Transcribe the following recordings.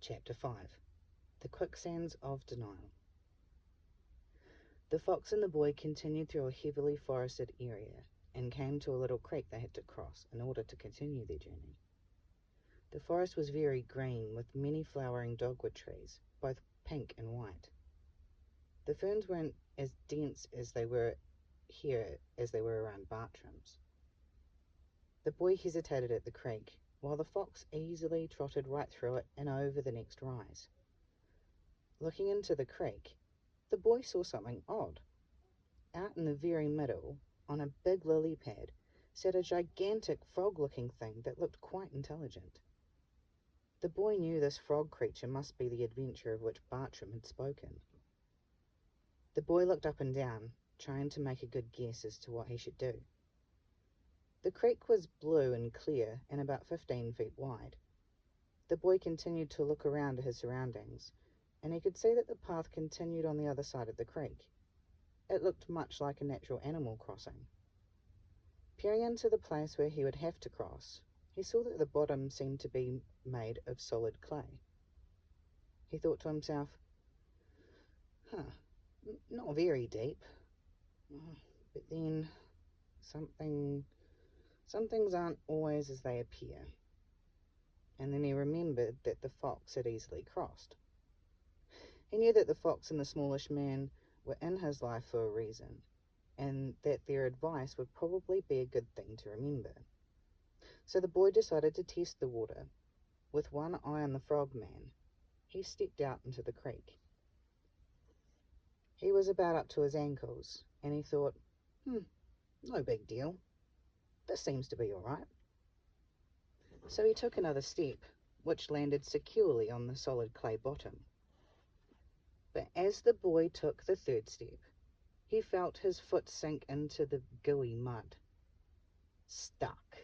Chapter 5. The Quicksands of Denial. The fox and the boy continued through a heavily forested area and came to a little creek they had to cross in order to continue their journey. The forest was very green, with many flowering dogwood trees, both pink and white. The ferns weren't as dense as they were here as they were around Bartram's. The boy hesitated at the creek, while the fox easily trotted right through it and over the next rise. Looking into the creek, the boy saw something odd. Out in the very middle, on a big lily pad, sat a gigantic frog-looking thing that looked quite intelligent. The boy knew this frog creature must be the adventure of which Bartram had spoken. The boy looked up and down, trying to make a good guess as to what he should do. The creek was blue and clear and about 15 feet wide. The boy continued to look around at his surroundings, and he could see that the path continued on the other side of the creek. It looked much like a natural animal crossing. Peering into the place where he would have to cross, he saw that the bottom seemed to be made of solid clay. He thought to himself, not very deep. But then some things aren't always as they appear. And then he remembered that the fox had easily crossed. He knew that the fox and the smallish man were in his life for a reason, and that their advice would probably be a good thing to remember. So the boy decided to test the water. With one eye on the frog man, he stepped out into the creek. He was about up to his ankles, and he thought, no big deal. This seems to be all right. So he took another step, which landed securely on the solid clay bottom. But as the boy took the third step, he felt his foot sink into the gooey mud. Stuck.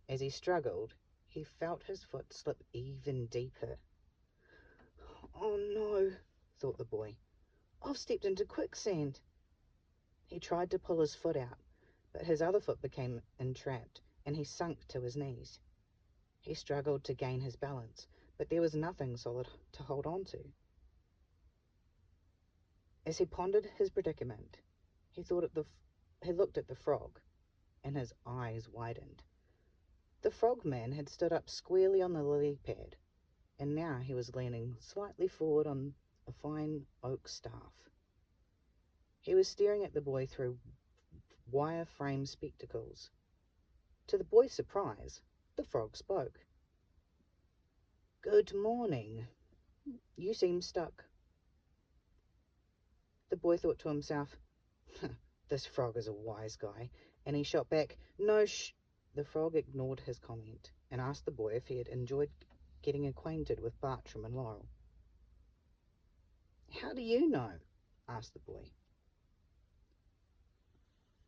As he struggled, he felt his foot slip even deeper. Oh no, thought the boy. I've stepped into quicksand. He tried to pull his foot out, but his other foot became entrapped, and he sunk to his knees. He struggled to gain his balance, but there was nothing solid to hold on to. As he pondered his predicament, he looked at the frog, and his eyes widened. The frogman had stood up squarely on the lily pad, and now he was leaning slightly forward on a fine oak staff. He was staring at the boy through wire-frame spectacles. To the boy's surprise, the frog spoke. "Good morning. You seem stuck." The boy thought to himself, this frog is a wise guy, and he shot back, "No, shh." The frog ignored his comment and asked the boy if he had enjoyed getting acquainted with Bartram and Laurel. "How do you know?" asked the boy.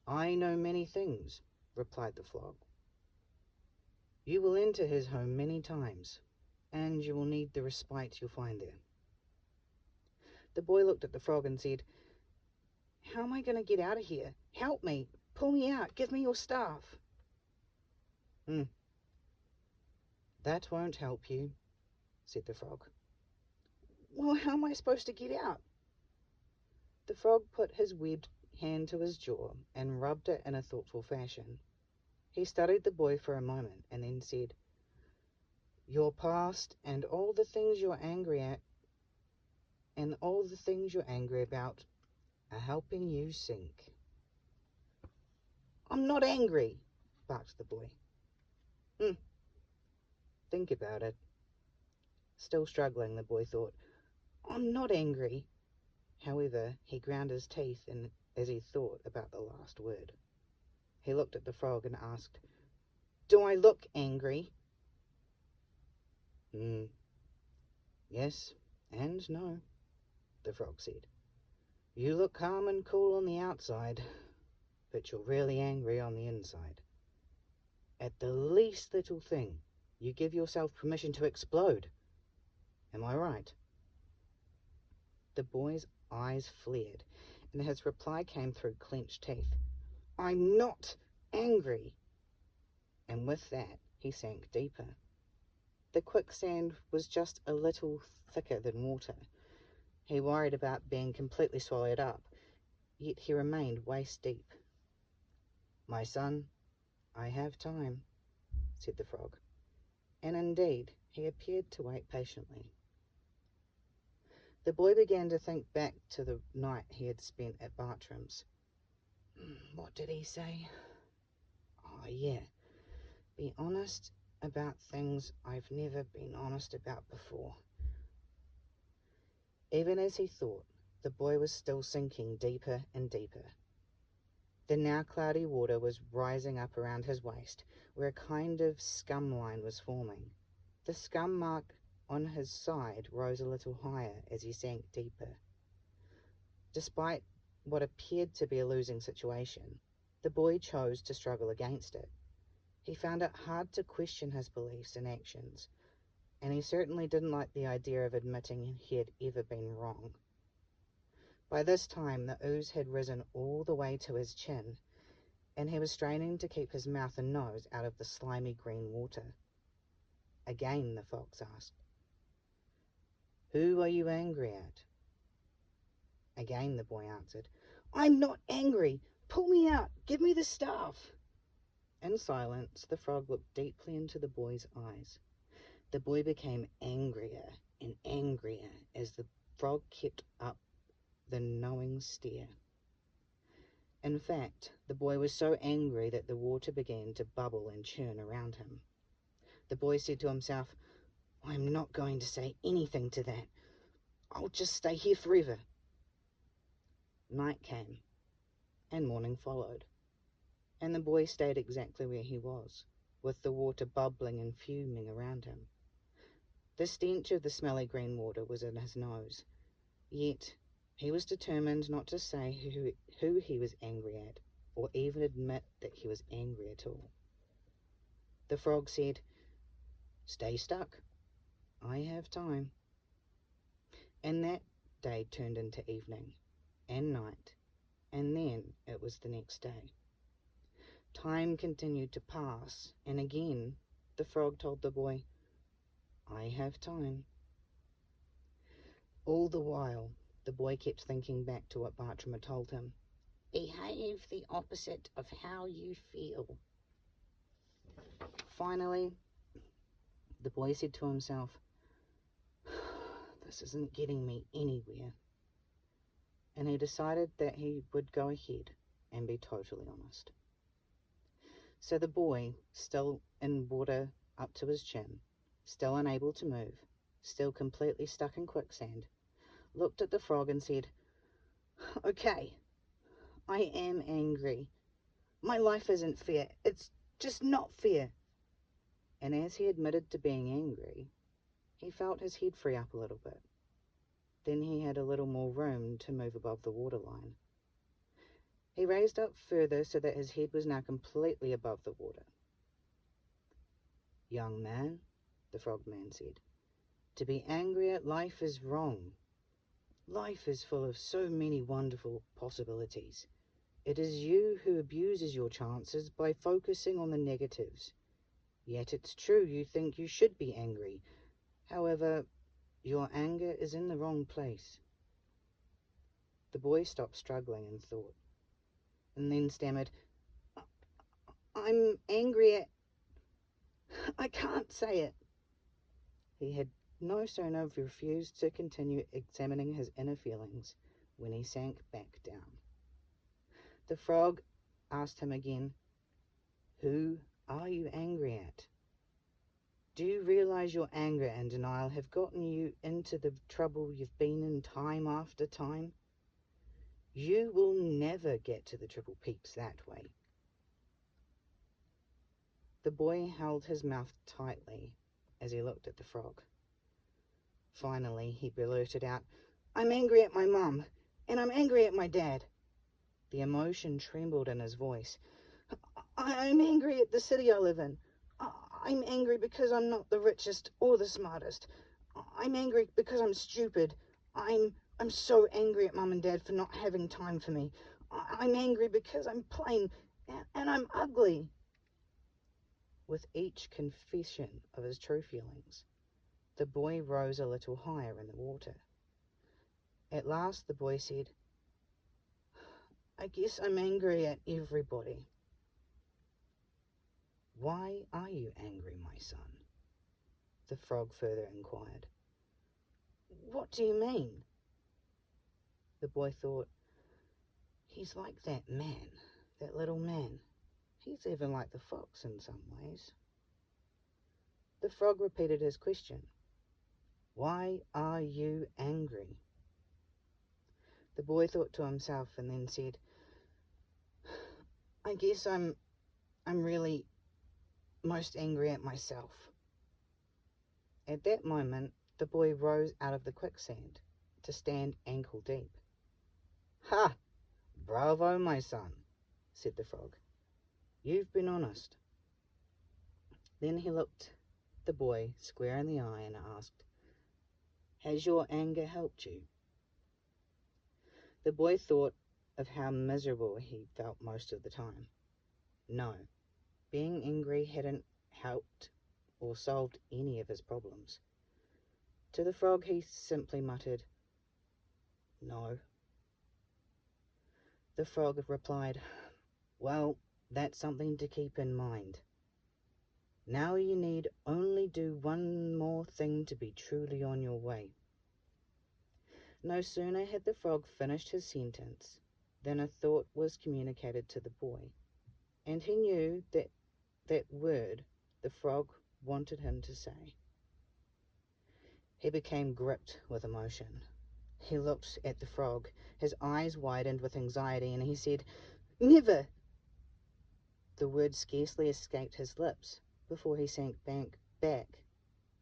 "I know many things," replied the frog. "You will enter his home many times, and you will need the respite you'll find there." The boy looked at the frog and said, "How am I going to get out of here? Help me! Pull me out! Give me your staff!" "That won't help you," said the frog. "Well, how am I supposed to get out?" The frog put his webbed hand to his jaw and rubbed it in a thoughtful fashion. He studied the boy for a moment and then said, "Your past and all the things you're angry at and all the things you're angry about are helping you sink." "I'm not angry," barked the boy. Think about it." Still struggling, the boy thought, "I'm not angry." However, he ground his teeth as he thought about the last word. He looked at the frog and asked, "Do I look angry?" Yes and no," the frog said. "You look calm and cool on the outside, but you're really angry on the inside. At the least little thing, you give yourself permission to explode. Am I right?" The boy's eyes flared, and his reply came through clenched teeth. "I'm not angry." And with that, he sank deeper. The quicksand was just a little thicker than water. He worried about being completely swallowed up, yet he remained waist deep. "My son, I have time," said the frog, and indeed he appeared to wait patiently. The boy began to think back to the night he had spent at Bartram's. What did he say? Oh, yeah. Be honest about things I've never been honest about before. Even as he thought, the boy was still sinking deeper and deeper. The now cloudy water was rising up around his waist, where a kind of scum line was forming. The scum mark on his side rose a little higher as he sank deeper. Despite what appeared to be a losing situation, the boy chose to struggle against it. He found it hard to question his beliefs and actions, and he certainly didn't like the idea of admitting he had ever been wrong. By this time, the ooze had risen all the way to his chin, and he was straining to keep his mouth and nose out of the slimy green water. Again the fox asked, "Who are you angry at?" Again the boy answered, "I'm not angry. Pull me out. Give me the staff." In silence, the frog looked deeply into the boy's eyes. The boy became angrier and angrier as the frog kept up the knowing stare. In fact, the boy was so angry that the water began to bubble and churn around him. The boy said to himself, "I'm not going to say anything to that. I'll just stay here forever." Night came, and morning followed, and the boy stayed exactly where he was, with the water bubbling and fuming around him. The stench of the smelly green water was in his nose, yet he was determined not to say who he was angry at, or even admit that he was angry at all. The frog said, "Stay stuck. I have time." And that day turned into evening and night, and then it was the next day. Time continued to pass, and again the frog told the boy, "I have time." All the while, the boy kept thinking back to what Bartram had told him. Behave the opposite of how you feel. Finally, the boy said to himself, "This isn't getting me anywhere." And he decided that he would go ahead and be totally honest. So the boy, still in water up to his chin, still unable to move, still completely stuck in quicksand, looked at the frog and said, "Okay, I am angry. My life isn't fair. It's just not fair." And as he admitted to being angry, he felt his head free up a little bit. Then he had a little more room to move above the waterline. He raised up further so that his head was now completely above the water. "Young man," the frogman said, "to be angry at life is wrong. Life is full of so many wonderful possibilities. It is you who abuses your chances by focusing on the negatives. Yet it's true you think you should be angry. However, your anger is in the wrong place." The boy stopped struggling and thought, and then stammered, "I'm angry at... I can't say it." He had no sooner refused to continue examining his inner feelings when he sank back down. The frog asked him again, "Who are you angry at? Do you realize your anger and denial have gotten you into the trouble you've been in time after time? You will never get to the Triple Peaks that way." The boy held his mouth tightly as he looked at the frog. Finally, he blurted out, "I'm angry at my mum, and I'm angry at my dad." The emotion trembled in his voice. "I'm angry at the city I live in. I'm angry because I'm not the richest or the smartest. I'm angry because I'm stupid. I'm so angry at Mum and Dad for not having time for me. I'm angry because I'm plain and I'm ugly." With each confession of his true feelings, the boy rose a little higher in the water. At last the boy said, "I guess I'm angry at everybody." "Why are you angry, my son?" the frog further inquired. "What do you mean?" The boy thought, "He's like that man, that little man. He's even like the fox in some ways." The frog repeated his question. "Why are you angry?" The boy thought to himself and then said, "I guess I'm really most angry at myself." At that moment, the boy rose out of the quicksand to stand ankle deep. "Ha! Bravo, my son," said the frog. "You've been honest." Then he looked the boy square in the eye and asked, "Has your anger helped you?" The boy thought of how miserable he felt most of the time. No, being angry hadn't helped or solved any of his problems. To the frog he simply muttered, "No." The frog replied, "Well, that's something to keep in mind. Now you need only do one more thing to be truly on your way." No sooner had the frog finished his sentence than a thought was communicated to the boy, and he knew that word the frog wanted him to say. He became gripped with emotion. He looked at the frog, his eyes widened with anxiety, and he said, "Never!" The word scarcely escaped his lips before he sank back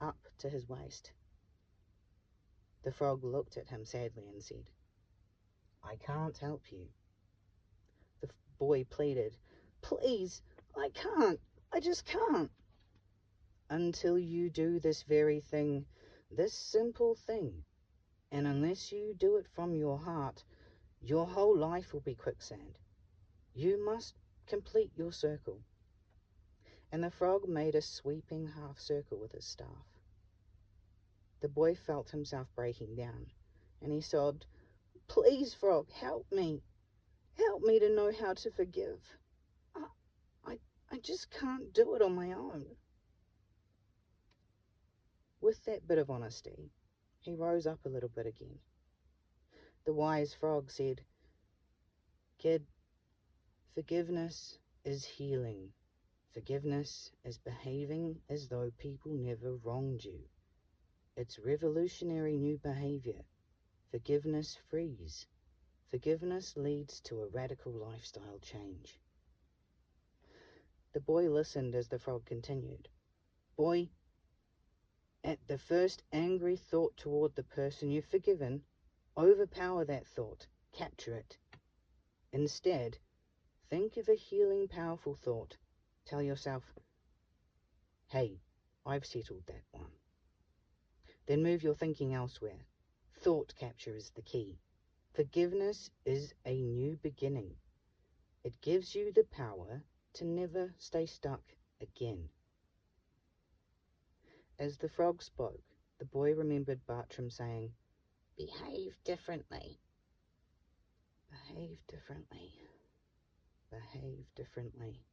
up to his waist. The frog looked at him sadly and said, "I can't help you." The boy pleaded, "Please, I can't. I just can't." "Until you do this very thing, this simple thing, and unless you do it from your heart, your whole life will be quicksand. You must complete your circle." And the frog made a sweeping half circle with his staff. The boy felt himself breaking down, and he sobbed, "Please, frog, help me. Help me to know how to forgive. I, I just can't do it on my own." With that bit of honesty, he rose up a little bit again. The wise frog said, "Kid, forgiveness is healing. Forgiveness is behaving as though people never wronged you. It's revolutionary new behavior. Forgiveness frees. Forgiveness leads to a radical lifestyle change." The boy listened as the frog continued. "Boy, at the first angry thought toward the person you've forgiven, overpower that thought. Capture it. Instead, think of a healing, powerful thought. Tell yourself, 'Hey, I've settled that one.' Then move your thinking elsewhere. Thought capture is the key. Forgiveness is a new beginning. It gives you the power to never stay stuck again." As the frog spoke, the boy remembered Bartram saying, "Behave differently. Behave differently. Behave differently."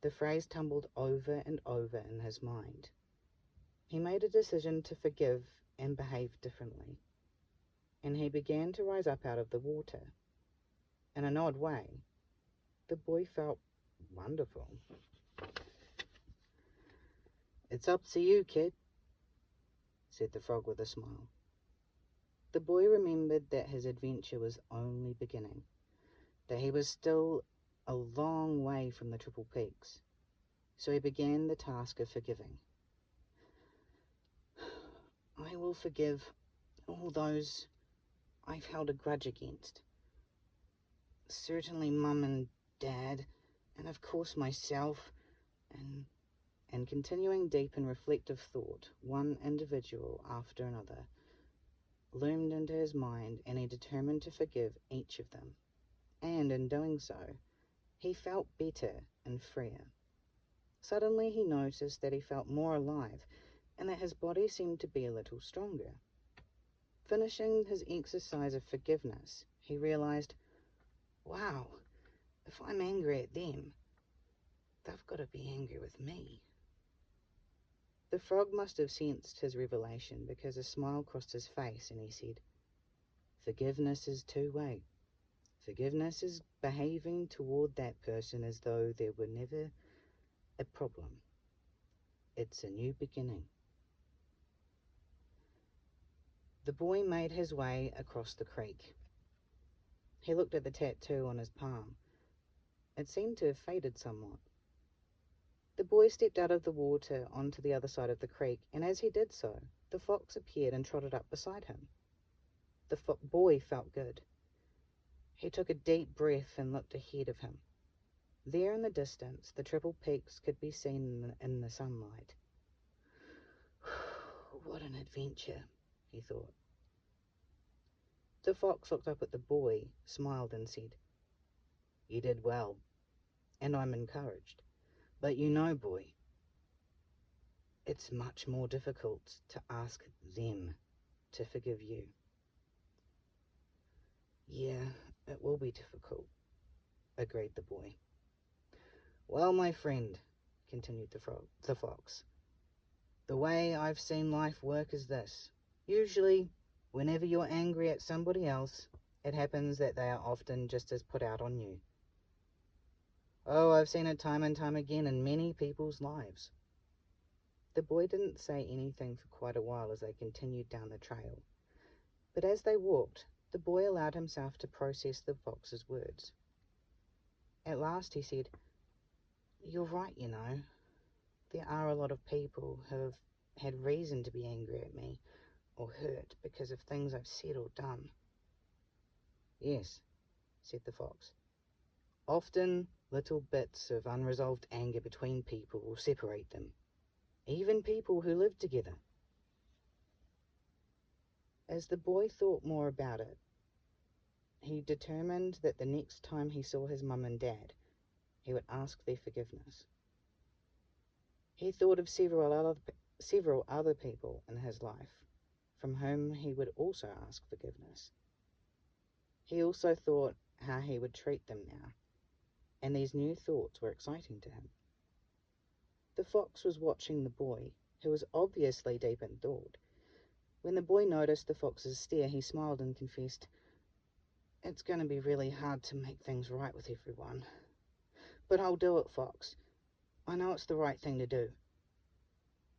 The phrase tumbled over and over in his mind. He made a decision to forgive and behave differently, and he began to rise up out of the water. In an odd way, the boy felt wonderful. "It's up to you, kid," said the frog with a smile. The boy remembered that his adventure was only beginning, that he was still a long way from the Triple Peaks, so he began the task of forgiving. "I will forgive all those I've held a grudge against. Certainly Mum and Dad, and of course myself," and continuing deep in reflective thought, one individual after another loomed into his mind, and he determined to forgive each of them. And in doing so, he felt better and freer. Suddenly he noticed that he felt more alive and that his body seemed to be a little stronger. Finishing his exercise of forgiveness, he realized, wow, if I'm angry at them, they've got to be angry with me. The frog must have sensed his revelation because a smile crossed his face and he said, forgiveness is two-way. Forgiveness is behaving toward that person as though there were never a problem. It's a new beginning. The boy made his way across the creek. He looked at the tattoo on his palm. It seemed to have faded somewhat. The boy stepped out of the water onto the other side of the creek, and as he did so, the fox appeared and trotted up beside him. The boy felt good. He took a deep breath and looked ahead of him. There in the distance, the triple peaks could be seen in the sunlight. What an adventure, he thought. The fox looked up at the boy, smiled and said, you did well, and I'm encouraged. But you know, boy, it's much more difficult to ask them to forgive you. Yeah, it will be difficult, agreed the boy. Well, my friend, continued the fox, the way I've seen life work is this. Usually, whenever you're angry at somebody else, it happens that they are often just as put out on you. Oh, I've seen it time and time again in many people's lives. The boy didn't say anything for quite a while as they continued down the trail. But as they walked, the boy allowed himself to process the fox's words. At last he said, you're right, you know. There are a lot of people who have had reason to be angry at me or hurt because of things I've said or done. Yes, said the fox. Often little bits of unresolved anger between people will separate them, even people who live together. As the boy thought more about it, he determined that the next time he saw his mum and dad, he would ask their forgiveness. He thought of several other people in his life from whom he would also ask forgiveness. He also thought how he would treat them now, and these new thoughts were exciting to him. The fox was watching the boy, who was obviously deep in thought. When the boy noticed the fox's stare, he smiled and confessed, it's going to be really hard to make things right with everyone. But I'll do it, Fox. I know it's the right thing to do.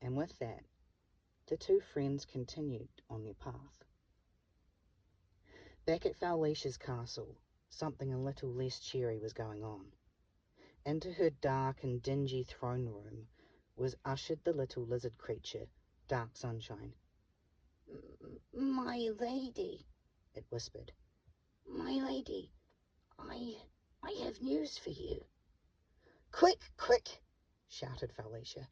And with that, the two friends continued on their path. Back at Felicia's castle, something a little less cheery was going on. Into her dark and dingy throne room was ushered the little lizard creature, Dark Sunshine. My lady, it whispered. My lady, I have news for you. Quick, quick, shouted Felicia.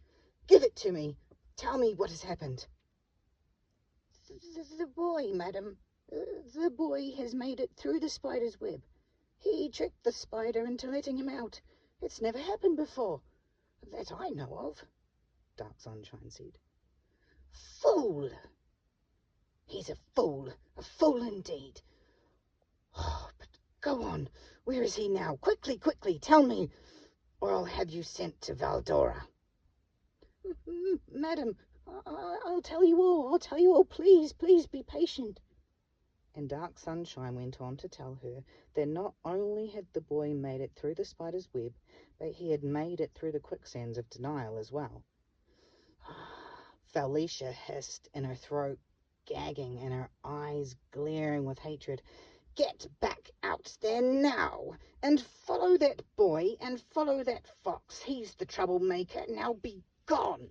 Give it to me. Tell me what has happened. The boy, madam. The boy has made it through the spider's web. He tricked the spider into letting him out. It's never happened before, that I know of, Dark Sunshine said. Fool! He's a fool indeed. Oh, but go on. Where is he now? Quickly, quickly, tell me, or I'll have you sent to Valdora. Madam, I'll tell you all. Please be patient. And Dark Sunshine went on to tell her that not only had the boy made it through the spider's web, but he had made it through the quicksands of denial as well. Felicia hissed in her throat, gagging, and her eyes glaring with hatred. Get back out there now, and follow that boy, and follow that fox. He's the troublemaker. Now be gone.